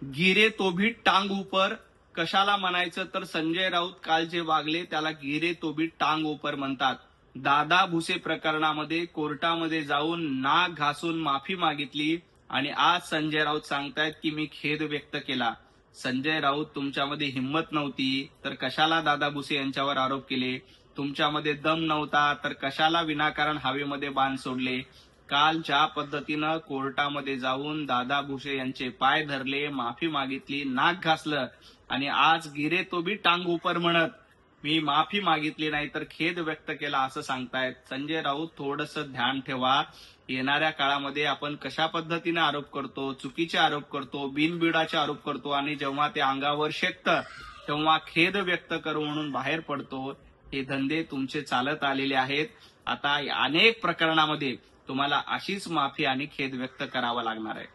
गिरे तो भी टांग ऊपर कशाला म्हणायचं तर संजय राऊत काल जे वागले त्याला गिरे तो भी टांग ऊपर म्हणतात. दादा भुसे प्रकरणामध्ये कोर्टामध्ये जाऊन नाक घासून माफी मागितली आणि आज संजय राऊत सांगतायत की मी खेद व्यक्त केला. संजय राऊत तुमच्यामध्ये हिंमत नव्हती तर कशाला दादा भुसे यांच्यावर आरोप केले. तुमच्यामध्ये दम नव्हता तर कशाला विनाकारण हवेमध्ये बाण सोडले. काल ज्या पद्धतीनं कोर्टामध्ये जाऊन दादा भुसे यांचे पाय धरले, माफी मागितली, नाक घासलं आणि आज गिरे तो भी टांग ऊपर म्हणत मी माफी मागितली नाही तर खेद व्यक्त केला असं सांगतायत. संजय राऊत थोडंसं ध्यान ठेवा. येणाऱ्या काळामध्ये आपण कशा पद्धतीने आरोप करतो, चुकीचे आरोप करतो, बिनबिडाचे आरोप करतो आणि जेव्हा ते अंगावर शेकतं तेव्हा खेद व्यक्त करू म्हणून बाहेर पडतो. हे धंदे तुमचे चालत आलेले आहेत. आता अनेक प्रकरणामध्ये तुम्हाला अशीच माफी आणि खेद व्यक्त करावा लागणार आहे.